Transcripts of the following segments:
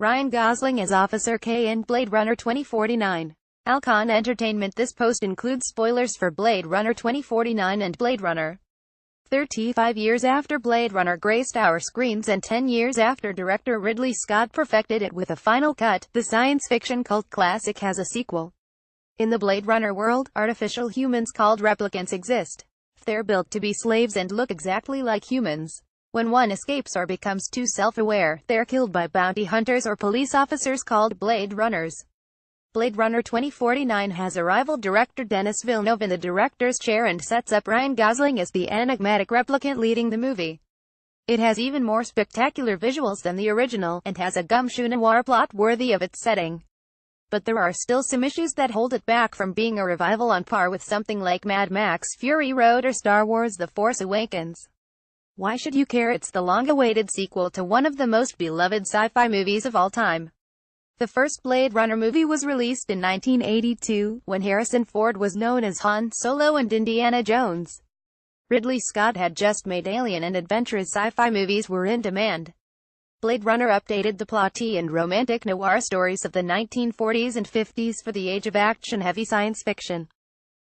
Ryan Gosling as Officer K in Blade Runner 2049. Alcon Entertainment This post includes spoilers for Blade Runner 2049 and Blade Runner 35 years after Blade Runner graced our screens and 10 years after director Ridley Scott perfected it with a final cut, the science fiction cult classic has a sequel. In the Blade Runner world, artificial humans called replicants exist. They're built to be slaves and look exactly like humans. When one escapes or becomes too self-aware, they're killed by bounty hunters or police officers called Blade Runners. Blade Runner 2049 has a rival director Denis Villeneuve in the director's chair and sets up Ryan Gosling as the enigmatic replicant leading the movie. It has even more spectacular visuals than the original, and has a gumshoe noir plot worthy of its setting. But there are still some issues that hold it back from being a revival on par with something like Mad Max Fury Road or Star Wars The Force Awakens. Why should you care? It's the long-awaited sequel to one of the most beloved sci-fi movies of all time. The first Blade Runner movie was released in 1982, when Harrison Ford was known as Han Solo and Indiana Jones. Ridley Scott had just made Alien, and adventurous sci-fi movies were in demand. Blade Runner updated the plotty and romantic noir stories of the 1940s and 50s for the age of action-heavy science fiction.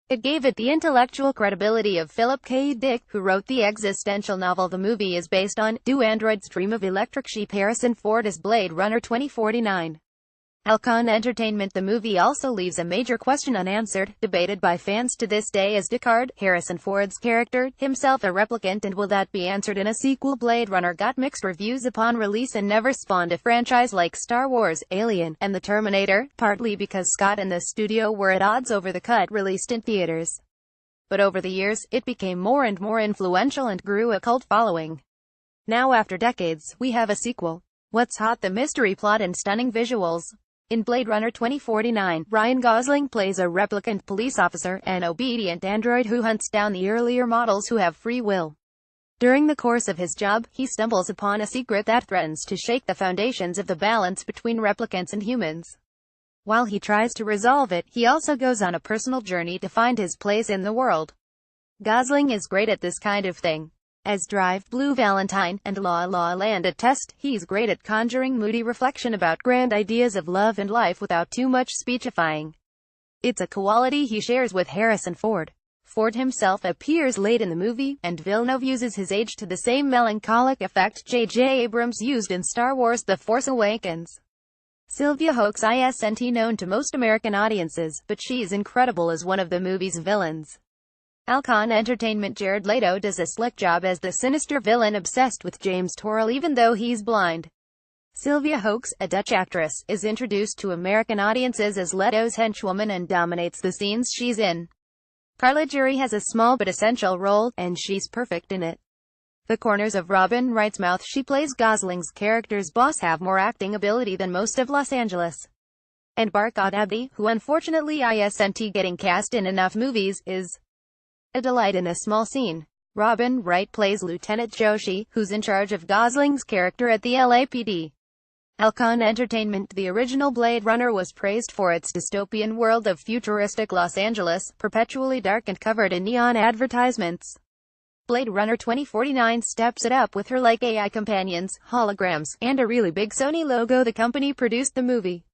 It gave it the intellectual credibility of Philip K. Dick, who wrote the existential novel the movie is based on, Do Androids Dream of Electric Sheep? Harrison Ford as Blade Runner 2049. Alcon Entertainment The movie also leaves a major question unanswered, debated by fans to this day. Is Deckard, Harrison Ford's character, himself a replicant, and will that be answered in a sequel? Blade Runner got mixed reviews upon release and never spawned a franchise like Star Wars, Alien, and The Terminator, partly because Scott and the studio were at odds over the cut released in theaters. But over the years, it became more and more influential and grew a cult following. Now after decades, we have a sequel. What's hot? The mystery plot and stunning visuals. In Blade Runner 2049, Ryan Gosling plays a replicant police officer, an obedient android who hunts down the earlier models who have free will. During the course of his job, he stumbles upon a secret that threatens to shake the foundations of the balance between replicants and humans. While he tries to resolve it, he also goes on a personal journey to find his place in the world. Gosling is great at this kind of thing. As Drive, Blue Valentine, and La La Land attest, he's great at conjuring moody reflection about grand ideas of love and life without too much speechifying. It's a quality he shares with Harrison Ford. Ford himself appears late in the movie, and Villeneuve uses his age to the same melancholic effect J.J. Abrams used in Star Wars The Force Awakens. Sylvia Hoeks isn't known to most American audiences, but she's incredible as one of the movie's villains. Alcon Entertainment Jared Leto does a slick job as the sinister villain obsessed with James Torrell even though he's blind. Sylvia Hoeks, a Dutch actress, is introduced to American audiences as Leto's henchwoman and dominates the scenes she's in. Carla Juri has a small but essential role, and she's perfect in it. The corners of Robin Wright's mouth she plays Gosling's character's boss have more acting ability than most of Los Angeles. And Barkhad Abdi, who unfortunately isn't getting cast in enough movies, is a delight in a small scene. Robin Wright plays Lieutenant Joshi, who's in charge of Gosling's character at the LAPD. Alcon Entertainment The original Blade Runner was praised for its dystopian world of futuristic Los Angeles, perpetually dark and covered in neon advertisements. Blade Runner 2049 steps it up with her like AI companions, holograms, and a really big Sony logo. The company produced the movie.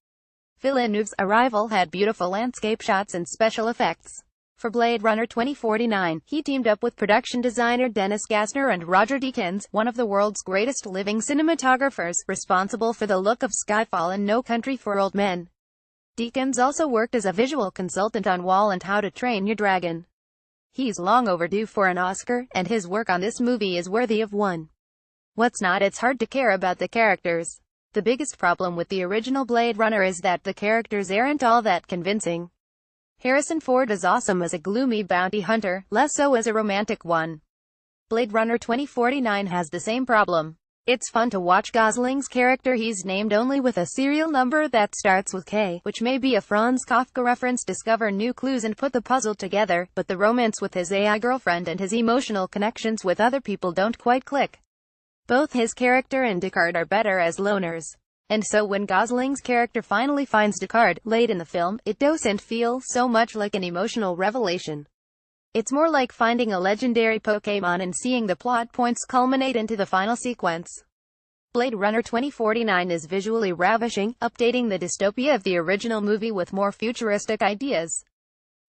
Villeneuve's Arrival had beautiful landscape shots and special effects. For Blade Runner 2049, he teamed up with production designer Dennis Gassner and Roger Deakins, one of the world's greatest living cinematographers, responsible for the look of Skyfall and No Country for Old Men. Deakins also worked as a visual consultant on Wall and How to Train Your Dragon. He's long overdue for an Oscar, and his work on this movie is worthy of one. What's not? It's hard to care about the characters. The biggest problem with the original Blade Runner is that the characters aren't all that convincing. Harrison Ford is awesome as a gloomy bounty hunter, less so as a romantic one. Blade Runner 2049 has the same problem. It's fun to watch Gosling's character. He's named only with a serial number that starts with K, which may be a Franz Kafka reference, discover new clues and put the puzzle together, but the romance with his AI girlfriend and his emotional connections with other people don't quite click. Both his character and Deckard are better as loners. And so when Gosling's character finally finds Deckard, late in the film, it doesn't feel so much like an emotional revelation. It's more like finding a legendary Pokémon and seeing the plot points culminate into the final sequence. Blade Runner 2049 is visually ravishing, updating the dystopia of the original movie with more futuristic ideas.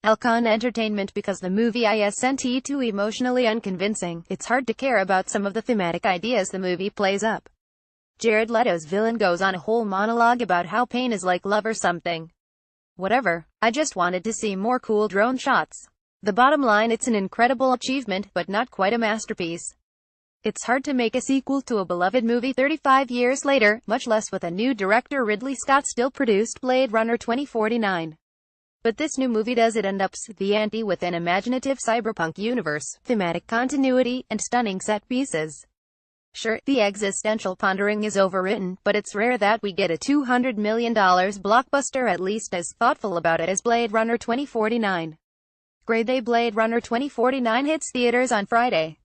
Alcon Entertainment. Because the movie isn't too emotionally unconvincing, it's hard to care about some of the thematic ideas the movie plays up. Jared Leto's villain goes on a whole monologue about how pain is like love or something. Whatever. I just wanted to see more cool drone shots. The bottom line, it's an incredible achievement, but not quite a masterpiece. It's hard to make a sequel to a beloved movie 35 years later, much less with a new director. Ridley Scott still produced Blade Runner 2049. But this new movie does it and ups the ante with an imaginative cyberpunk universe, thematic continuity, and stunning set pieces. Sure, the existential pondering is overwritten, but it's rare that we get a $200 million blockbuster at least as thoughtful about it as Blade Runner 2049. Grade A. Blade Runner 2049 hits theaters on Friday.